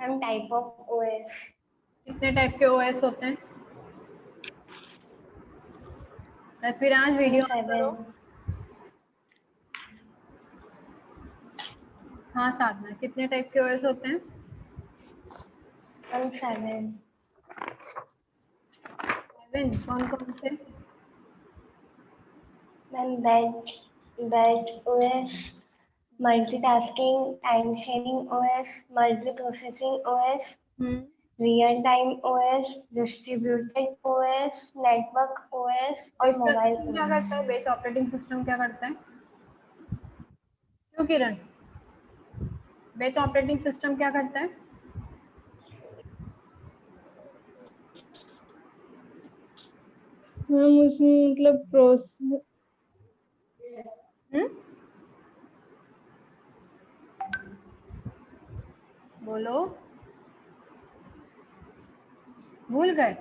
Ma'am type of OS. कितने type के OS होते हैं? पृथ्वीराज वीडियो ऑन करो। 7। हाँ साधना, कितने टाइप के ओएस होते हैं? मैम 7। 7। कौन कौन से? Ma'am batch OS, multitasking, time sharing OS, multi processing OS, real time OS, distributed OS, network OS और बेस मोबाइल क्या करता है? ओएस। बेस ऑपरेटिंग सिस्टम क्या करता है? क्यों किरण? बेस ऑपरेटिंग सिस्टम क्या करता है? मैम उसमें मतलब प्रोसेस बोलो, भूल गए?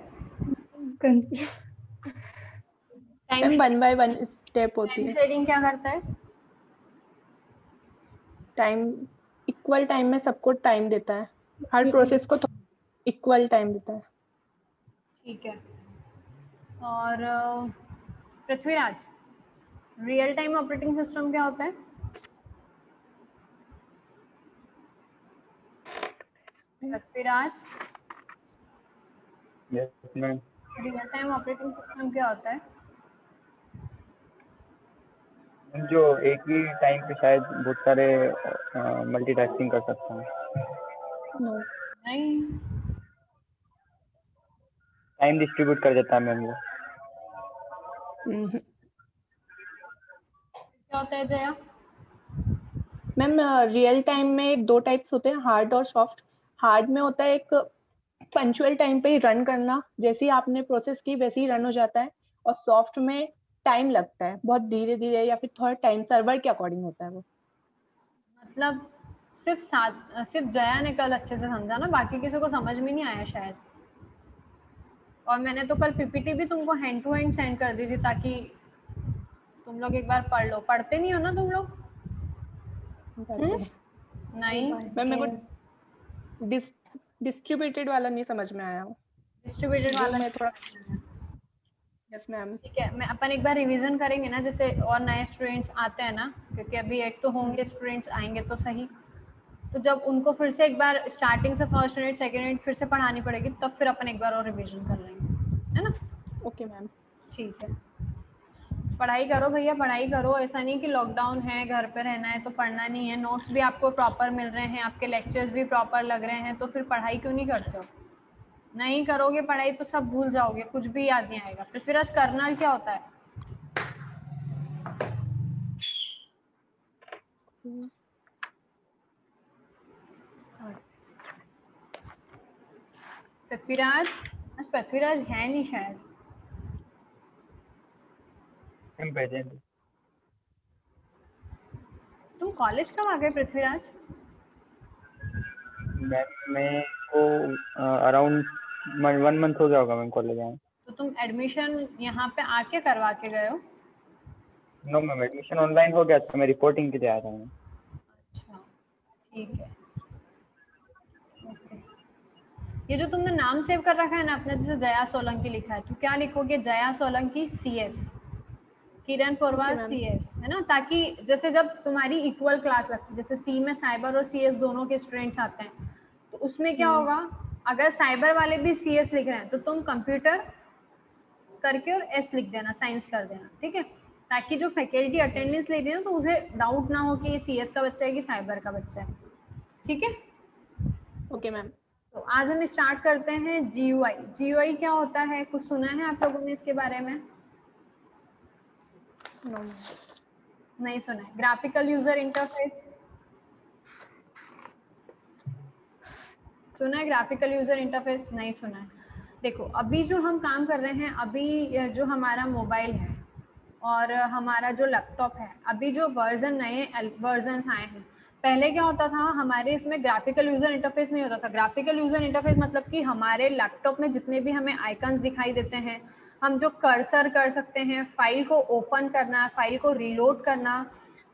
टाइम 1 बाय 1 स्टेप होती है। शेयरिंग क्या करता है? टाइम इक्वल टाइम में सबको टाइम देता है, हर प्रोसेस को इक्वल टाइम देता है। ठीक है। और Prithviraj, real time operating system क्या होता है? Prithviraj, yes ma'am. Real time operating system क्या होता है? जो एक ही टाइम पे शायद बहुत सारे मल्टीटास्किंग कर सकता हूँ। नो, नहीं। टाइम डिस्ट्रीब्यूट कर देता है मैम वो। क्या होता है जया? मैम रियल टाइम में 2 टाइप्स होते हैं, हार्ड और सॉफ्ट। हार्ड में होता है एक पंक्चुअल टाइम पे ही रन करना, जैसे ही आपने प्रोसेस की वैसे ही रन हो जाता है। और सॉफ्ट में टाइम लगता है, बहुत धीरे धीरे या फिर थोड़ा टाइम सर्वर के अकॉर्डिंग होता है वो। मतलब सिर्फ जया ने कल अच्छे से समझा ना, बाकी किसी को समझ में नहीं आया शायद। और मैंने तो कल पीपीटी भी तुमको हैंड टू हैंड सेंड कर दी थी ताकि तुम लोग एक बार पढ़ लो। पढ़ते नहीं हो ना तुम लोग? नहीं। मैम मेरे को डिस्ट्रीब्यूटेड वाला नहीं समझ में आया, डिस्ट्रीब्यूटेड वो वाला मैं थोड़ा। Yes ma'am. ठीक है, मैं अपन एक बार रिवीजन करेंगे ना, जैसे और नए स्टूडेंट्स आते हैं ना, क्योंकि अभी एक तो होंगे स्टूडेंट्स आएंगे तो सही, तो जब उनको फिर से एक बार स्टार्टिंग से फर्स्ट यूनिट सेकंड यूनिट फिर से पढ़ानी पड़ेगी, तब फिर अपन एक बार और रिवीजन कर लेंगे, है ना? Okay ma'am. ठीक है, पढ़ाई करो भैया, पढ़ाई करो। ऐसा नहीं कि लॉकडाउन है घर पे रहना है तो पढ़ना नहीं है। नोट्स भी आपको प्रॉपर मिल रहे हैं, आपके लेक्चर्स भी प्रॉपर लग रहे हैं, तो फिर पढ़ाई क्यों नहीं करते हो? नहीं करोगे पढ़ाई तो सब भूल जाओगे, कुछ भी याद नहीं आएगा। पृथ्वीराज, कर्नल क्या होता है? पृथ्वीराज, आज पृथ्वीराज है नहीं शायद। प्रेजेंट। तुम कॉलेज कब आ गए पृथ्वीराज? मैं को अराउंड 1 मंथ हो गया होगा मैम कॉलेज आए। तो तुम एडमिशन यहाँ पे आके करवा के गए हो? नो मैम, एडमिशन ऑनलाइन हो गया था, मैं रिपोर्टिंग के लिए आया था मैम। अच्छा, ठीक है। ओके, ये जो तुमने नाम सेव कर रखा है ना अपने, जैसे जया सोलंकी लिखा है, तो क्या लिखोगे? जया सोलंकी CS, किरण पोरवाल CS, है ना? ताकि जैसे जब तुम्हारी इक्वल क्लास लगती है, जैसे C में साइबर और CS दोनों के स्टूडेंट्स आते हैं, तो उसमें क्या होगा, अगर साइबर वाले भी CS लिख रहे हैं तो तुम कंप्यूटर करके और S लिख देना, साइंस कर देना, ठीक है? ताकि जो फैकल्टी अटेंडेंस ले रही है ना, तो उसे डाउट ना हो कि ये CS का बच्चा है कि साइबर का बच्चा है, ठीक है? Okay ma'am. तो आज हम स्टार्ट करते हैं GUI। GUI क्या होता है, कुछ सुना है आप लोगों ने इसके बारे में? नो, नहीं सुना है। ग्राफिकल यूजर इंटरफेस सुना है? ग्राफिकल यूजर इंटरफेस नहीं सुना है? देखो, अभी जो हम काम कर रहे हैं, अभी जो हमारा मोबाइल है और हमारा जो लैपटॉप है, अभी जो वर्जन नए वर्जन आए हैं, पहले क्या होता था, हमारे इसमें ग्राफिकल यूजर इंटरफेस नहीं होता था। ग्राफिकल यूजर इंटरफेस मतलब कि हमारे लैपटॉप में जितने भी हमें आइकन्स दिखाई देते हैं, हम जो कर्सर कर सकते हैं, फाइल को ओपन करना, फाइल को रीलोड करना,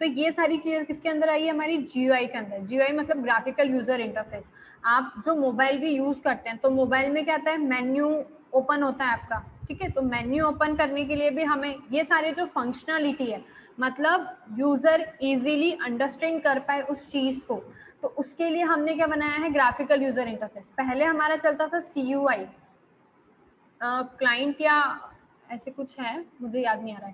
तो ये सारी चीजें किसके अंदर आई है, हमारी GUI के अंदर। GUI मतलब ग्राफिकल यूजर इंटरफेस। आप जो मोबाइल भी यूज करते हैं तो मोबाइल में क्या आता है, मेन्यू ओपन होता है आपका, ठीक है। तो मेन्यू ओपन करने के लिए भी हमें ये सारे जो फंक्शनलिटी है, मतलब यूजर इजीली अंडरस्टैंड कर पाए उस चीज को, तो उसके लिए हमने क्या बनाया है, ग्राफिकल यूजर इंटरफेस। पहले हमारा चलता था CUI, क्लाइंट या ऐसे कुछ है, मुझे याद नहीं आ रहा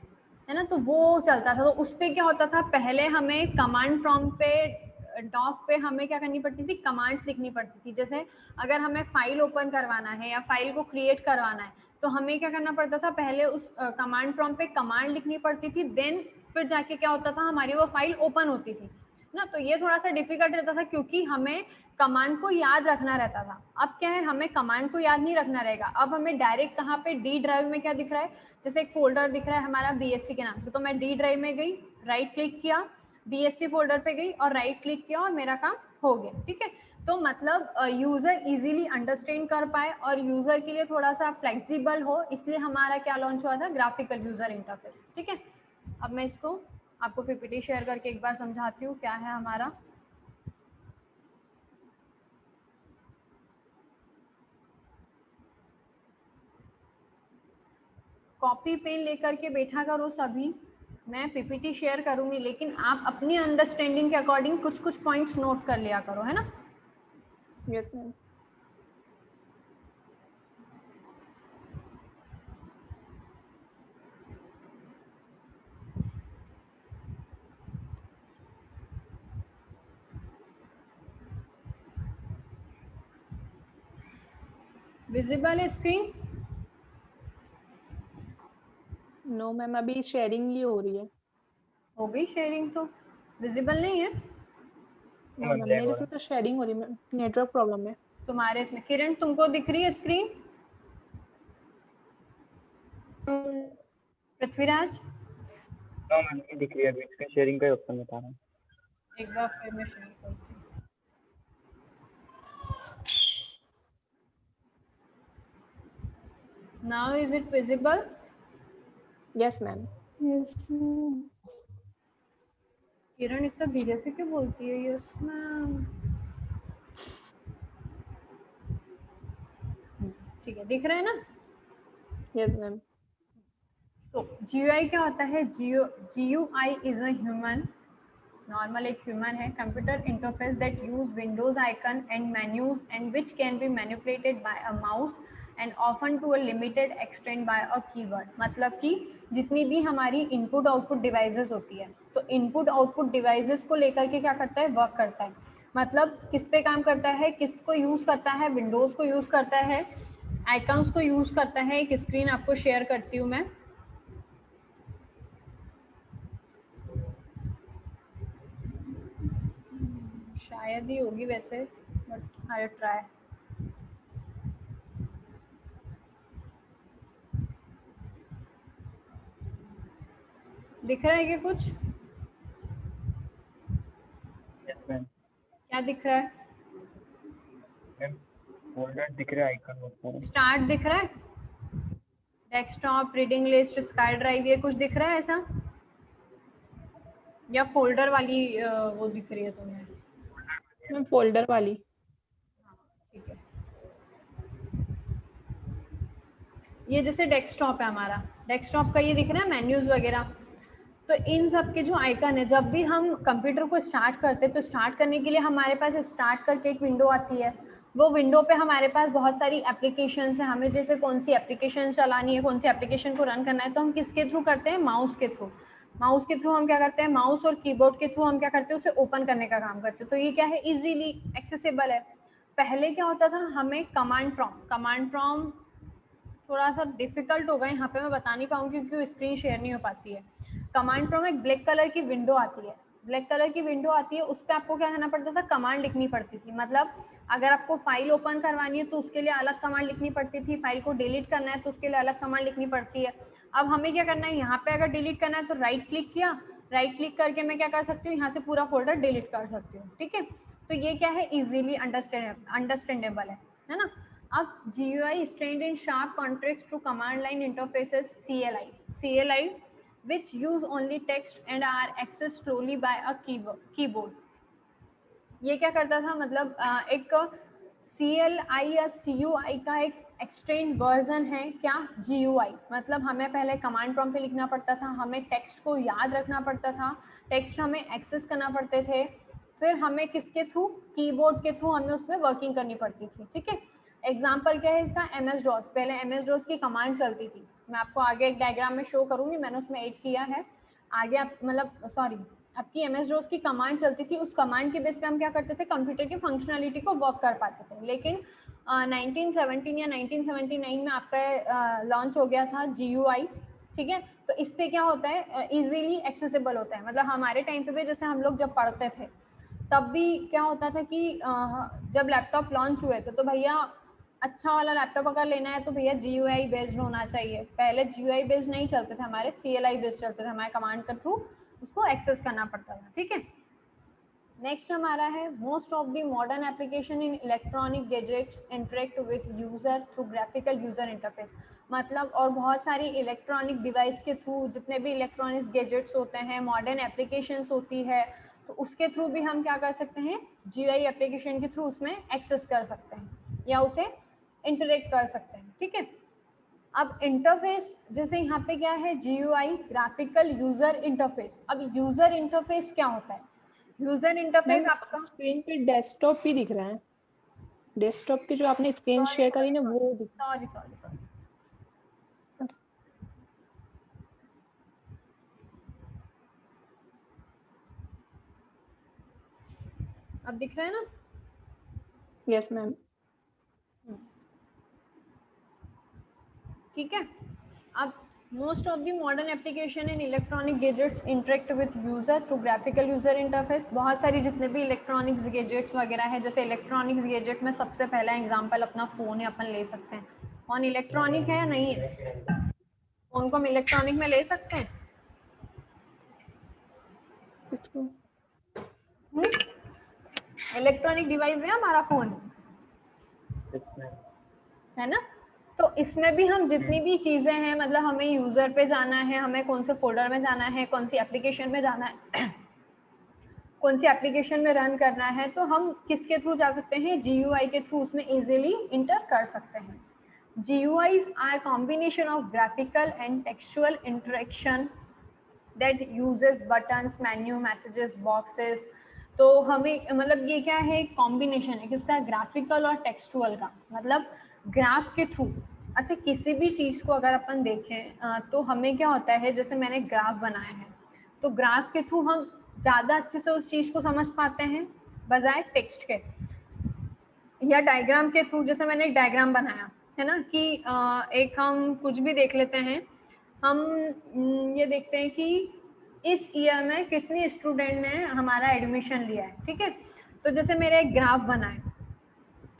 है ना, तो वो चलता था। तो उस पर क्या होता था, पहले हमें कमांड प्रॉम्प्ट पे डॉक पे हमें क्या करनी पड़ती थी, कमांड्स लिखनी पड़ती थी। जैसे अगर हमें फाइल ओपन करवाना है या फाइल को क्रिएट करवाना है तो हमें क्या करना पड़ता था, पहले उस कमांड प्रॉम्प्ट पे कमांड लिखनी पड़ती थी, देन फिर जाके क्या होता था, हमारी वो फाइल ओपन होती थी ना। तो ये थोड़ा सा डिफिकल्ट रहता था क्योंकि हमें कमांड को याद रखना रहता था। अब क्या है, हमें कमांड को याद नहीं रखना रहेगा, अब हमें डायरेक्ट कहाँ पे, डी ड्राइव में क्या दिख रहा है, जैसे एक फोल्डर दिख रहा है हमारा BSc के नाम से, तो मैं डी ड्राइव में गई, राइट क्लिक किया, BSc फोल्डर पे गई और राइट क्लिक किया और मेरा काम हो गया, ठीक है। तो मतलब यूजर इजीली अंडरस्टैंड कर पाए और यूजर के लिए थोड़ा सा फ्लेक्सिबल हो, इसलिए हमारा क्या लॉन्च हुआ था, ग्राफिकल यूजर इंटरफेस, ठीक है। अब मैं इसको आपको PPT शेयर करके एक बार समझाती हूँ क्या है हमारा। कॉपी पेन लेकर के बैठा करो सभी, मैं PPT शेयर करूंगी, लेकिन आप अपनी अंडरस्टैंडिंग के अकॉर्डिंग कुछ कुछ पॉइंट्स नोट कर लिया करो, है ना। Yes ma'am. विजिबल है स्क्रीन? नो मैम, अभी शेयरिंग ही हो रही है। हो गई शेयरिंग, तो विजिबल नहीं है नो मैम, मेरे से तो शेयरिंग हो रही है, नेटवर्क प्रॉब्लम है तुम्हारे इसमें। किरण तुमको दिख रही है स्क्रीन? पृथ्वीराज? नो मैम, नहीं दिख रही है अभी, स्क्रीन शेयरिंग का ही ऑप्शन बता रहा हूँ। एक बार फिर मैं शेयर करती हूँ। Now is it visible? Yes ma'am. Yes ma'am. Kiran इतना धीरे से क्यों बोलती है? Yes ma'am. ठीक है, दिख रहा है ना? Yes ma'am. तो GUI क्या होता है? GUI is a human, normal एक ह्यूमन है, computer interface that use windows icon and menus and which can be manipulated by a mouse and often to a limited extent by a keyword. मतलब कि जितनी भी हमारी input output devices होती है, तो इनपुट आउटपुट डिवाइसेस को लेकर के क्या करता है, वर्क करता है। मतलब किस पे काम करता है, किसको यूज करता है, विंडोज को यूज करता है, आइकन्स को यूज करता है। एक स्क्रीन आपको शेयर करती हूँ मैं। शायद ही होगी वैसे, बट आई ट्राई। दिख रहा है क्या कुछ? Yes ma'am. क्या दिख रहा है? मैम फोल्डर दिख रहा है, आइकन बहुत सारे। स्टार्ट दिख रहा है, desktop, reading list, sky drive, ये कुछ दिख रहा है ऐसा, या फोल्डर वाली वो दिख रही है तुम्हें? मैम फोल्डर वाली। ठीक है, ये जैसे डेस्कटॉप है हमारा, डेस्कटॉप का ये दिख रहा है मेन्यूज वगैरह। तो इन सब के जो आइकन है, जब भी हम कंप्यूटर को स्टार्ट करते हैं तो स्टार्ट करने के लिए हमारे पास स्टार्ट करके एक विंडो आती है। वो विंडो पे हमारे पास बहुत सारी एप्लीकेशंस है, हमें जैसे कौन सी एप्लीकेशन चलानी है, कौन सी एप्लीकेशन को रन करना है, तो हम किसके थ्रू करते हैं, माउस के थ्रू। माउस के थ्रू हम क्या करते हैं, माउस और कीबोर्ड के थ्रू हम क्या करते हैं, उसे ओपन करने का काम करते हैं। तो ये क्या है, इजीली एक्सेसिबल है। पहले क्या होता था, हमें कमांड प्रॉम्प्ट थोड़ा सा डिफिकल्ट होगा यहाँ पे, मैं बता नहीं पाऊंगी क्योंकि स्क्रीन शेयर नहीं हो पाती है। कमांड प्रॉम्प्ट में एक ब्लैक कलर की विंडो आती है, ब्लैक कलर की विंडो आती है, उस पर आपको क्या करना पड़ता था, कमांड लिखनी पड़ती थी। मतलब अगर आपको फाइल ओपन करवानी है तो उसके लिए अलग कमांड लिखनी पड़ती थी, फाइल को डिलीट करना है तो उसके लिए अलग कमांड लिखनी पड़ती है। अब हमें क्या करना है, यहाँ पे अगर डिलीट करना है तो राइट क्लिक किया, राइट क्लिक करके मैं क्या कर सकती हूँ, यहाँ से पूरा फोल्डर डिलीट कर सकती हूँ, ठीक है। तो ये क्या है, इजीली अंडरस्टैंडेबल है ना। अब GUI stand in sharp contract to command line interfaces, CLI which use only text and are accessed slowly by a keyboard. ये क्या करता था, मतलब एक CLI या CUI का एक एक्सटेंड वर्जन है क्या, GUI। मतलब हमें पहले कमांड प्रॉम्प्ट पे लिखना पड़ता था, हमें टेक्स्ट को याद रखना पड़ता था, टेक्स्ट हमें एक्सेस करना पड़ते थे, फिर हमें किसके थ्रू, कीबोर्ड के थ्रू हमें उसमें वर्किंग करनी पड़ती थी। ठीक है, एग्जाम्पल क्या है इसका, MS DOS। पहले MS DOS की कमांड चलती थी, मैं आपको आगे एक डायग्राम में शो करूंगी, मैंने उसमें ऐड किया है आगे। आप मतलब सॉरी, आपकी MS DOS की कमांड चलती थी, उस कमांड के बेस पे हम क्या करते थे, कंप्यूटर की फंक्शनलिटी को वर्क कर पाते थे। लेकिन 1917 या 1979 में आपका लॉन्च हो गया था GUI। ठीक है, तो इससे क्या होता है, इजीली एक्सेसिबल होता है। मतलब हमारे टाइम पे भी जैसे हम लोग जब पढ़ते थे तब भी क्या होता था कि जब लैपटॉप लॉन्च हुए थे तो भैया अच्छा वाला लैपटॉप अगर लेना है तो भैया GUI बेस्ड होना चाहिए। पहले GUI बेस्ड नहीं चलते थे हमारे, CLI बेस्ड चलते थे, हमारे कमांड के थ्रू उसको एक्सेस करना पड़ता था। ठीक है, नेक्स्ट हमारा है, most of the modern application in electronic gadgets interact with user through graphical user interface. मतलब और बहुत सारी इलेक्ट्रॉनिक डिवाइस के थ्रू, जितने भी इलेक्ट्रॉनिक गैजेट्स होते हैं, मॉडर्न एप्लीकेशंस होती है, तो उसके थ्रू भी हम क्या कर सकते हैं, GUI एप्लीकेशन के थ्रू उसमें एक्सेस कर सकते हैं या उसे इंटरेक्ट कर सकते हैं। ठीक है, अब इंटरफेस जैसे यहाँ पे क्या है, GUI ग्राफिकल यूजर इंटरफेस। अब यूजर इंटरफेस क्या होता है, यूजर इंटरफेस मैम आपका, स्क्रीन पे डेस्कटॉप भी दिख रहा है, डेस्कटॉप की जो आपने स्क्रीन शेयर करी ना वो दिख सॉरी सॉरी सॉरी, अब दिख रहा है ना। Yes ma'am. ठीक है, अब most of the modern application in electronic gadgets interact with user through graphical user interface. बहुत सारी जितने भी इलेक्ट्रॉनिक्स गैजेट्स वगैरह है, जैसे इलेक्ट्रॉनिक्स गैजेट में सबसे पहला एग्जांपल अपना फोन है, अपन ले सकते हैं। फोन इलेक्ट्रॉनिक है या नहीं है, फोन को हम इलेक्ट्रॉनिक में ले सकते हैं। इलेक्ट्रॉनिक डिवाइस है हमारा फोन, है ना। तो इसमें भी हम जितनी भी चीजें हैं, मतलब हमें यूजर पे जाना है, हमें कौन से फोल्डर में जाना है, कौन सी एप्लीकेशन में जाना है कौन सी एप्लीकेशन में रन करना है, तो हम किसके थ्रू जा सकते हैं, GUI के थ्रू उसमें इजीली इंटर कर सकते हैं। GUIs are combination of graphical and textual interaction that uses buttons, menu, messages, boxes। तो हमें मतलब ये क्या है, कॉम्बिनेशन है किसका, ग्राफिकल और टेक्सटुअल का। मतलब ग्राफ के थ्रू, अच्छा किसी भी चीज को अगर अपन देखें तो हमें क्या होता है, जैसे मैंने ग्राफ बनाया है तो ग्राफ के थ्रू हम ज्यादा अच्छे से उस चीज को समझ पाते हैं बजाय टेक्स्ट के, या डायग्राम के थ्रू। जैसे मैंने एक डायग्राम बनाया है ना कि एक हम कुछ भी देख लेते हैं, हम ये देखते हैं कि इस ईयर में कितनी स्टूडेंट ने हमारा एडमिशन लिया है। ठीक है, तो जैसे मेरा एक ग्राफ बना है,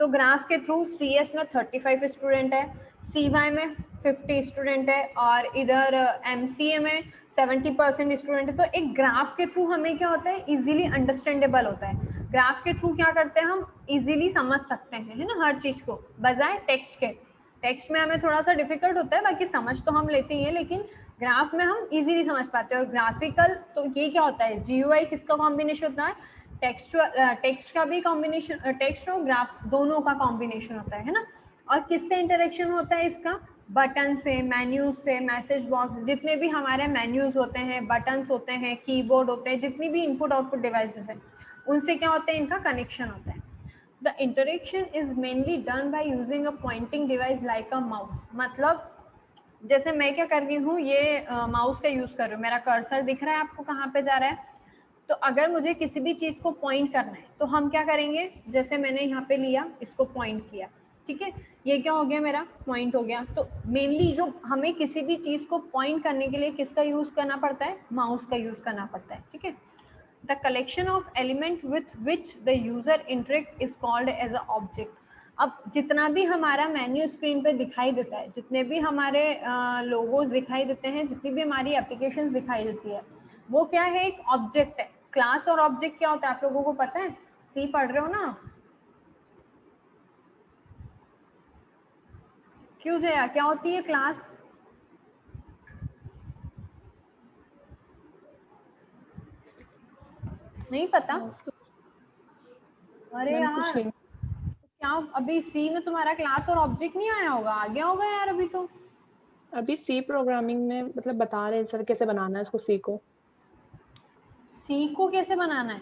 तो ग्राफ के थ्रू CS में 35 स्टूडेंट है, CY में 50 स्टूडेंट है, और इधर MCA में 70% स्टूडेंट है। तो एक ग्राफ के थ्रू हमें क्या होता है, इजीली अंडरस्टैंडेबल होता है। ग्राफ के थ्रू क्या करते हैं, हम इजीली समझ सकते हैं, है ना, हर चीज को, बजाय टेक्स्ट के। टेक्स्ट में हमें थोड़ा सा डिफिकल्ट होता है, बाकी समझ तो हम लेते ही हैं, लेकिन ग्राफ में हम इजीली समझ पाते हैं। और ग्राफिकल तो ये क्या होता है, GUI किसका कॉम्बिनेशन होता है, टेक्स्ट का भी कॉम्बिनेशन, टेक्स्ट और ग्राफ दोनों का कॉम्बिनेशन होता है ना। और किससे इंटरेक्शन होता है इसका, बटन से, मेन्यूज से, मैसेज बॉक्स, जितने भी हमारे मेन्यूज होते हैं, बटन्स होते हैं, कीबोर्ड होते हैं, जितनी भी इनपुट आउटपुट डिवाइसेस हैं, उनसे क्या होता है, इनका कनेक्शन होता है। The interaction is mainly done by using a pointing device like a mouse. मतलब जैसे मैं क्या कर रही हूँ, ये माउस का यूज कर रही हूँ, मेरा कर्सर दिख रहा है आपको कहाँ पे जा रहा है। तो अगर मुझे किसी भी चीज को पॉइंट करना है तो हम क्या करेंगे, जैसे मैंने यहाँ पे लिया, इसको पॉइंट किया, ठीक है, ये क्या हो गया, मेरा पॉइंट हो गया। तो मेनली जो हमें किसी भी चीज को पॉइंट करने के लिए किसका यूज करना पड़ता है, माउस का यूज करना पड़ता है। ठीक है, the collection of element with which the user interact is called as a object. अब जितना भी हमारा मेन्यू स्क्रीन पे दिखाई देता है, जितने भी हमारे लोगोज दिखाई देते हैं, जितनी भी हमारी एप्लीकेशन दिखाई देती है, वो क्या है, एक ऑब्जेक्ट है। क्लास और ऑब्जेक्ट क्या होता है आप लोगों को पता है, सी पढ़ रहे हो ना, क्यों जया, क्या होती है क्लास, नहीं पता? अरे मैम यार कुछ नहीं। क्या अभी सी में तुम्हारा क्लास और ऑब्जेक्ट नहीं आया होगा? आ गया होगा यार अभी तो। अभी सी प्रोग्रामिंग में मतलब बता रहे हैं सर कैसे बनाना है इसको, सी को। सी को कैसे बनाना है?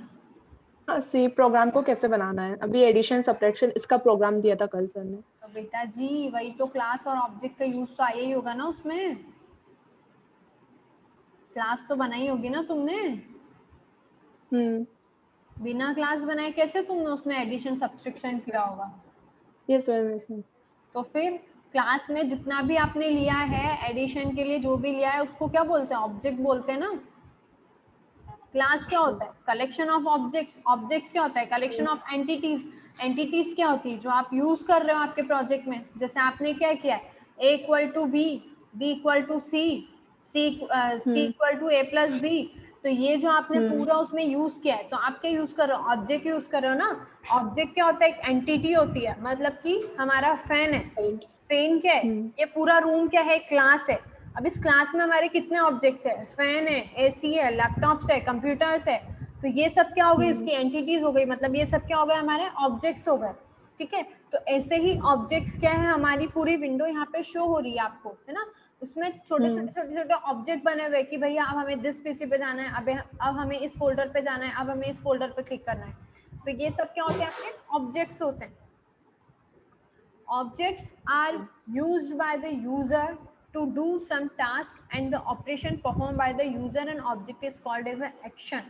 हाँ, सी प्रोग्राम को कैसे बनाना है, अभी एडिशन सब्ट्रैक्शन इसका प्रोग्राम दिया था कल सर ने। तो बेटा जी वही तो क्लास और ऑब्जेक्ट का यूज तो आया ही होगा ना उसमें। क्लास तो बनाई होगी ना तुमने। बिना क्लास बनाए कैसे तुमने उसमें एडिशन सब्ट्रैक्शन किया होगा? Yes sir. तो फिर क्लास में जितना भी आपने लिया है एडिशन के लिए जो भी लिया है उसको क्या बोलते हैं? ऑब्जेक्ट बोलते हैं ना। क्लास क्या होता है? Collection of objects. ऑब्जेक्ट्स क्या होता है? Collection of entities. एंटिटीज क्या होती है? जो आप यूज कर रहे हो आपके प्रोजेक्ट में। जैसे आपने क्या किया है, A equal to B, B equal to C, C equal to A plus B. तो ये जो आपने पूरा उसमें यूज किया है, तो आप क्या यूज कर रहे हो? ऑब्जेक्ट यूज कर रहे हो ना। ऑब्जेक्ट क्या होता है? एक एंटिटी होती है, मतलब कि हमारा फैन है। फैन क्या है? ये पूरा रूम क्या है? क्लास है। अब इस क्लास में हमारे कितने ऑब्जेक्ट्स है? फैन है, एसी है, लैपटॉप्स है, कंप्यूटर्स है। तो ये सब क्या हो गई? उसकी एंटिटीज हो गई, मतलब ये सब क्या हो गए? हमारे ऑब्जेक्ट्स हो गए। ठीक है, तो ऐसे ही ऑब्जेक्ट्स क्या है? हमारी पूरी विंडो यहाँ पे शो हो रही है आपको, है ना। उसमें छोटे छोटे छोटे छोटे ऑब्जेक्ट बने हुए कि भैया अब हमें दिस पीसी पे जाना है, अब हमें इस फोल्डर पे जाना है, अब हमें इस फोल्डर पे क्लिक करना है। तो ये सब क्या होते हैं? आपके ऑब्जेक्ट्स होते हैं। Objects are used by the user to do some task and the operation performed by the user and object is called as an action.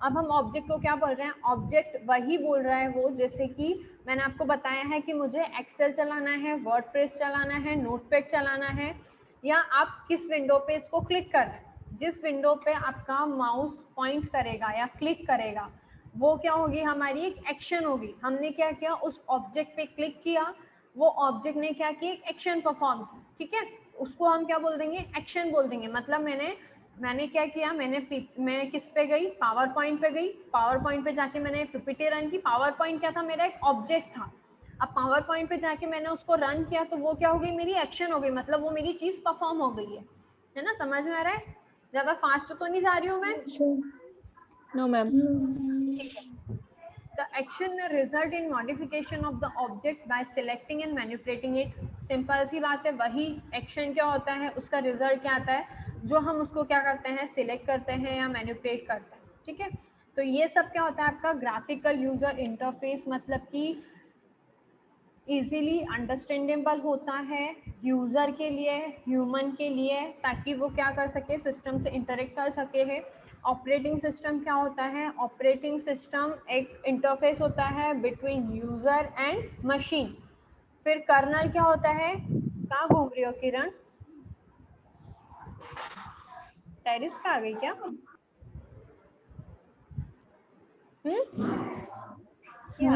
अब हम ऑब्जेक्ट को क्या बोल रहे हैं? ऑब्जेक्ट वही बोल रहा है वो, जैसे कि मैंने आपको बताया है कि मुझे एक्सेल चलाना है, वर्डप्रेस चलाना है, नोटपैड चलाना है, या आप किस विंडो पे इसको क्लिक कर रहे हैं। जिस विंडो पे आपका माउस पॉइंट करेगा या क्लिक करेगा वो क्या होगी? हमारी एक एक्शन होगी। हमने क्या किया? उस ऑब्जेक्ट पे क्लिक किया, वो ऑब्जेक्ट ने क्या किया? एक एक्शन परफॉर्म की। ठीक है, उसको हम क्या बोल देंगे? एक्शन बोल देंगे। मतलब मैंने क्या किया? मैं किस पे गई? पावर पॉइंट पे गई। पावर पॉइंट पे जाके मैंने पीपीटी रन की। पावर पॉइंट क्या था? मेरा एक ऑब्जेक्ट था। अब पावर पॉइंट पे जाके मैंने उसको रन किया तो वो क्या हो गई? मेरी एक्शन हो गई, मतलब वो मेरी चीज परफॉर्म हो गई है ना। समझ में आ रहा है? ज्यादा फास्ट तो नहीं जा रही हूँ मैं? No ma'am. ठीक है। The action may result in modification of the object by selecting and manipulating it. Simple सी बात है, वही एक्शन क्या होता है, उसका रिजल्ट क्या आता है, जो हम उसको क्या करते हैं? सिलेक्ट करते हैं या मैनिपुलेट करते हैं। ठीक है, तो ये सब क्या होता है? आपका ग्राफिकल यूजर इंटरफेस, मतलब कि इजीली अंडरस्टैंडेबल होता है यूजर के लिए, ह्यूमन के लिए, ताकि वो क्या कर सके? सिस्टम से इंटरेक्ट कर सके है। ऑपरेटिंग सिस्टम क्या होता है? ऑपरेटिंग सिस्टम एक इंटरफेस होता है बिटवीन यूजर एंड मशीन। फिर कर्नल क्या होता है? कहाँ घूम रही हो किरण? टेरिस पे आ गई क्या? क्या?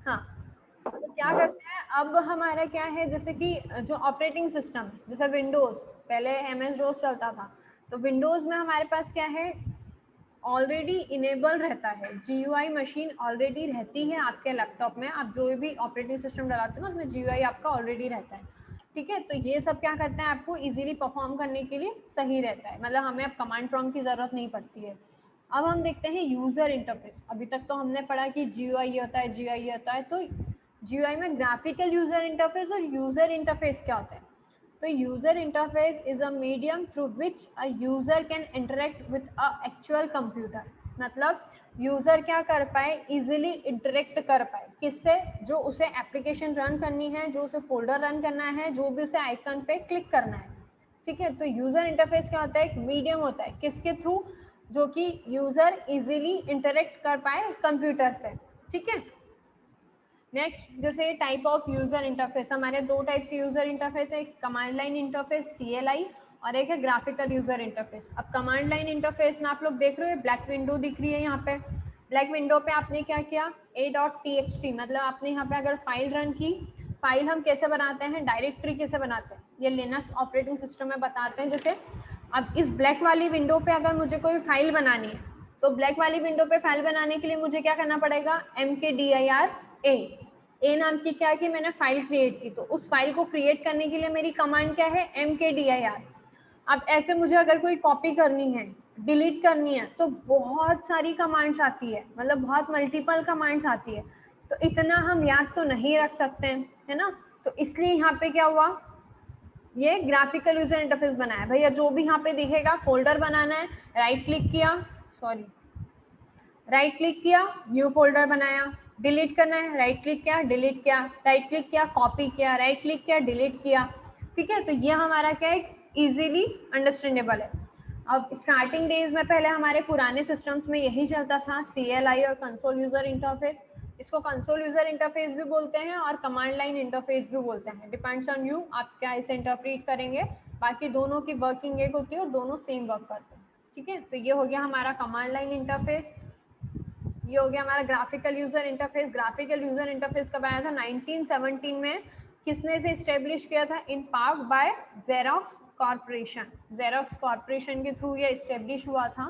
हाँ, तो क्या करते हैं अब हमारा क्या है? जैसे कि जो ऑपरेटिंग सिस्टम, जैसे विंडोज, पहले एमएस डोस चलता था, तो विंडोज में हमारे पास क्या है? ऑलरेडी इनेबल रहता है, जीयूआई मशीन ऑलरेडी रहती है आपके लैपटॉप में। आप जो भी ऑपरेटिंग सिस्टम डलाते हो ना उसमें जीयूआई आपका ऑलरेडी रहता है। ठीक है, तो ये सब क्या करता है? आपको इजीली परफॉर्म करने के लिए सही रहता है, मतलब हमें अब कमांड प्रॉम्प्ट की जरूरत नहीं पड़ती है। अब हम देखते हैं यूजर इंटरफेस। अभी तक तो हमने पढ़ा कि जीयूआई ये होता है, जीयूआई ये होता है। तो जीयूआई में ग्राफिकल यूजर इंटरफेस और यूजर इंटरफेस क्या होता है? तो user interface is a medium through which a user can interact with a actual computer. मतलब यूजर क्या कर पाए? इजीली इंटरेक्ट कर पाए किससे? जो उसे एप्लीकेशन रन करनी है, जो उसे फोल्डर रन करना है, जो भी उसे आइकन पे क्लिक करना है। ठीक है, तो यूजर इंटरफेस क्या होता है? एक मीडियम होता है, किसके थ्रू? जो कि यूजर इजीली इंटरेक्ट कर पाए कंप्यूटर से। ठीक है, नेक्स्ट, जैसे टाइप ऑफ यूजर इंटरफेस, हमारे दो टाइप के यूजर इंटरफेस है, एक कमांड लाइन इंटरफेस CLI और एक है ग्राफिकल यूजर इंटरफेस। अब कमांड लाइन इंटरफेस में आप लोग देख रहे हो ब्लैक विंडो दिख रही है यहाँ पे। ब्लैक विंडो पे आपने क्या किया? a.txt, मतलब आपने यहाँ पे अगर फाइल रन की, फाइल हम कैसे बनाते हैं? डायरेक्टरी कैसे बनाते हैं ये लिनक्स ऑपरेटिंग सिस्टम में बताते हैं। जैसे अब इस ब्लैक वाली विंडो पे अगर मुझे कोई फाइल बनानी है, तो ब्लैक वाली विंडो पे फाइल बनाने के लिए मुझे क्या करना पड़ेगा? mkdir ए नाम की क्या कि मैंने फाइल क्रिएट की, तो उस फाइल को क्रिएट करने के लिए मेरी कमांड क्या है? mkdir। अब ऐसे मुझे अगर कोई कॉपी करनी है, डिलीट करनी है, तो बहुत सारी कमांड्स आती है, मतलब बहुत मल्टीपल कमांड्स आती है, तो इतना हम याद तो नहीं रख सकते हैं, है ना। तो इसलिए यहाँ पे क्या हुआ, ये ग्राफिकल यूजर इंटरफेस बनाया। भैया जो भी यहाँ पे दिखेगा, फोल्डर बनाना है, राइट क्लिक किया, राइट क्लिक किया, न्यू फोल्डर बनाया, डिलीट करना है, राइट क्लिक किया, डिलीट किया, राइट क्लिक किया, कॉपी किया, राइट क्लिक किया, डिलीट किया। ठीक है, तो ये हमारा क्या है, इजीली अंडरस्टैंडेबल है। अब स्टार्टिंग डेज में पहले हमारे पुराने सिस्टम्स में यही चलता था, CLI और कंसोल यूजर इंटरफेस। इसको कंसोल यूजर इंटरफेस भी बोलते हैं और कमांड लाइन इंटरफेस भी बोलते हैं, डिपेंड्स ऑन यू आप क्या इसे इंटरप्रेट करेंगे। बाकी दोनों की वर्किंग एक होती है और दोनों सेम वर्क करते हैं। ठीक है, तो ये हो गया हमारा कमांड लाइन इंटरफेस, ये हो गया हमारा graphical user interface. Graphical user interface कब आया था, 1917 में। किसने इसे स्टेब्लिश किया था, in PARC by Xerox corporation. Xerox corporation के थ्रू ये स्टेब्लिश हुआ था।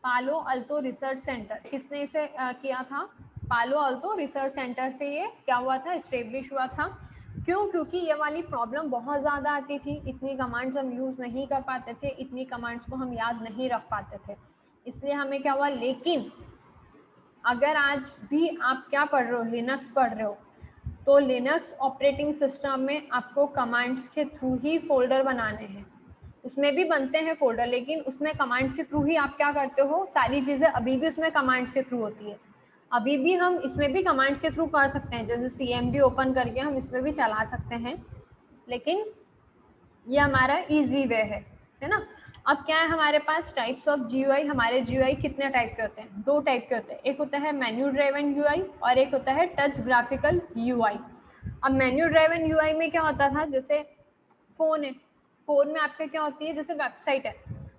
पालो अल्तो रिसर्च सेंटर, किसने इसे किया था, पालो अल्तो रिसर्च सेंटर से ये क्या हुआ था, स्टेब्लिश हुआ था। क्यों, क्योंकि ये वाली प्रॉब्लम बहुत ज़्यादा आती थी, इतनी कमांड्स हम यूज़ नहीं कर पाते थे, इतनी कमांड्स को हम याद नहीं रख पाते थे, इसलिए हमें क्या हुआ। लेकिन अगर आज भी आप क्या पढ़ रहे हो, लिनक्स पढ़ रहे हो, तो लिनक्स ऑपरेटिंग सिस्टम में आपको कमांड्स के थ्रू ही फोल्डर बनाने हैं। उसमें भी बनते हैं फोल्डर, लेकिन उसमें कमांड्स के थ्रू ही आप क्या करते हो, सारी चीज़ें अभी भी उसमें कमांड्स के थ्रू होती है। अभी भी हम इसमें भी कमांड्स के थ्रू कर सकते हैं, जैसे CMD ओपन करके हम इसमें भी चला सकते हैं, लेकिन ये हमारा इजी वे है ना। अब क्या है हमारे पास टाइप्स ऑफ GUI। हमारे GUI कितने टाइप के होते हैं, 2 टाइप के होते हैं, एक होता है मेन्यू ड्राइवन UI और एक होता है टच ग्राफिकल UI। अब मेन्यू ड्राइवन UI में क्या होता था, जैसे फोन है, फोन में आपके क्या होती है, जैसे वेबसाइट है,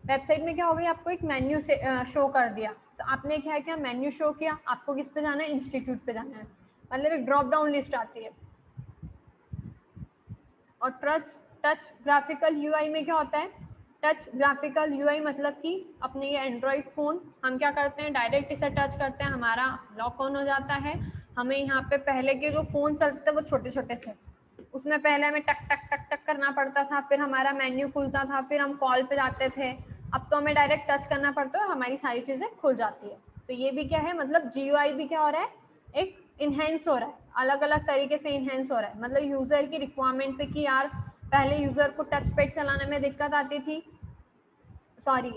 वेबसाइट में क्या हो गया, आपको एक मेन्यू से शो कर दिया, तो आपने क्या किया, मेन्यू शो किया, आपको किस पे जाना है, इंस्टीट्यूट पे जाना है, मतलब एक ड्रॉप डाउन लिस्ट आती है। और टच ग्राफिकल UI में क्या होता है, टच ग्राफिकल UI मतलब कि अपने ये एंड्रॉइड फ़ोन हम क्या करते हैं, डायरेक्ट इसे टच करते हैं, हमारा लॉक ऑन हो जाता है। हमें यहाँ पे पहले के जो फ़ोन चलते थे वो छोटे छोटे थे, उसमें पहले हमें टक टक टक टक करना पड़ता था, फिर हमारा मेन्यू खुलता था, फिर हम कॉल पे जाते थे। अब तो हमें डायरेक्ट टच करना पड़ता है और हमारी सारी चीज़ें खुल जाती है। तो ये भी क्या है, मतलब GUI भी क्या हो रहा है, एक इन्हेंस हो रहा है, अलग अलग तरीके से इन्हेंस हो रहा है। मतलब यूज़र की रिक्वायरमेंट पे कि यार पहले यूज़र को टच पैड चलाने में दिक्कत आती थी, सॉरी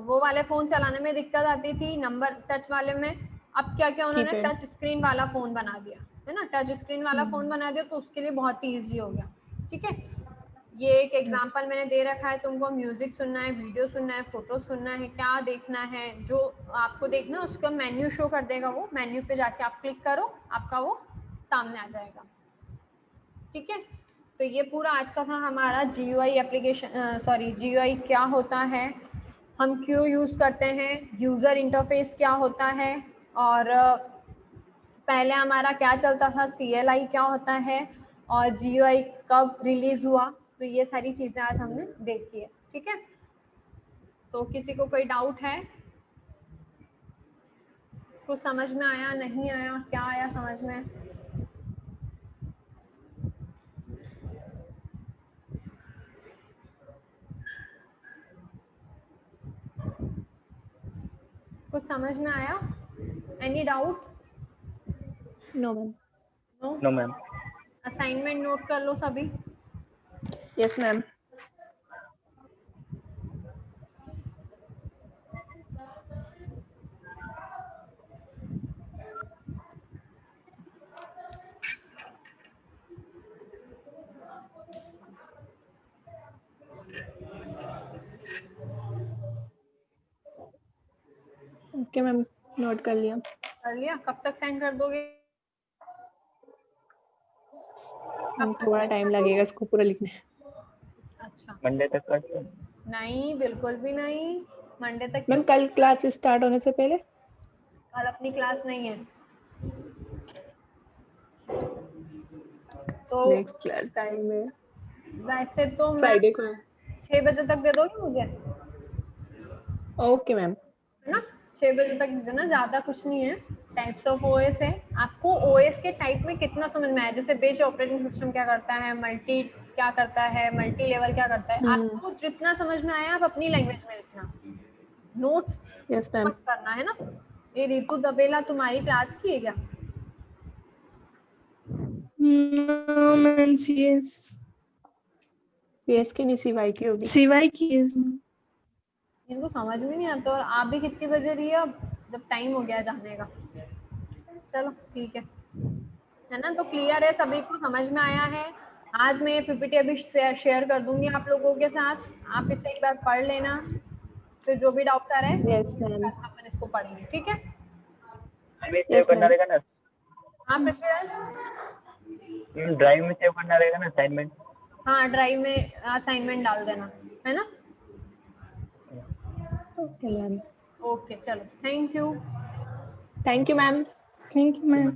वो वाले फ़ोन चलाने में दिक्कत आती थी नंबर टच वाले में। अब क्या क्या उन्होंने कीपैड। टच स्क्रीन वाला फ़ोन बना दिया, है ना, टच स्क्रीन वाला फ़ोन बना दिया, तो उसके लिए बहुत ही ईजी हो गया। ठीक है, ये एक एग्जांपल मैंने दे रखा है, तुमको म्यूजिक सुनना है, वीडियो सुनना है, फोटो सुनना है, क्या देखना है, जो आपको देखना है उसका मेन्यू शो कर देगा, वो मेन्यू पे जाके आप क्लिक करो, आपका वो सामने आ जाएगा। ठीक है, तो ये पूरा आज का था हमारा GUI एप्लीकेशन, सॉरी GUI क्या होता है, हम क्यों यूज़ करते हैं, यूज़र इंटरफेस क्या होता है, और पहले हमारा क्या चलता था, CLI क्या होता है, और GUI कब रिलीज हुआ। तो ये सारी चीज़ें आज हमने देखी है। ठीक है, तो किसी को कोई डाउट है, कुछ समझ में आया, नहीं आया, क्या आया समझ में? कुछ समझ में आया, any doubt? No ma'am. No ma'am. Assignment note कर लो सभी। Yes ma'am. Okay ma'am, note कर लिया। कर लिया, कब तक सेंड कर दोगे? थोड़ा टाइम लगेगा इसको पूरा लिखने। अच्छा, मंडे तक कर। नहीं बिल्कुल भी नहीं, मंडे तक मैम क्यों? कल क्लास स्टार्ट होने से पहले। कल अपनी क्लास नहीं है, तो नेक्स्ट क्लास टाइम है वैसे तो मैं फ्राइडे को है। 6 बजे तक दे दोगे मुझे, ओके मैम। है ना, 6 बजे तक दे देना, ज़्यादा कुछ नहीं है टाइप्स ऑफ ओएस है। आपको ओएस के टाइप में कितना समझ में आया, जैसे बेस ऑपरेटिंग सिस्टम क्या करता है, मल्टी क्या करता है, मल्टी लेवल क्या करता है, आपको जितना समझ में आया आप अपनी लैंग्वेज में लिखना, नोट्स यस मैम। मत करना, है ना। ये रितु दबेला तुम्हारी क्लास की है क्या? सीएस सीएस की नहीं, सीवाई की होगी। सीवाई की है। इनको समझ में नहीं आता। और आप भी कितने बजे रही है अब, जब टाइम हो गया जाने का। चलो ठीक है ना। तो क्लियर है, सभी को समझ में आया है। आज मैं ये पीपीटी अभी शेयर कर दूंगी आप लोगों के साथ, आप इसे एक बार पढ़ लेना, फिर जो भी डाउट आ रहा है यस मैम। अपन इसको पढ़ेंगे, ठीक है। हमें सेव करना रहेगा ना? हाँ पृथ्वीराज, ड्राइव में सेव करना रहेगा ना असाइनमेंट? हाँ ड्राइव में असाइनमेंट डाल देना, है ना। Okay ma'am. ओके चलो, thank you. Thank you ma'am. Thank you ma'am.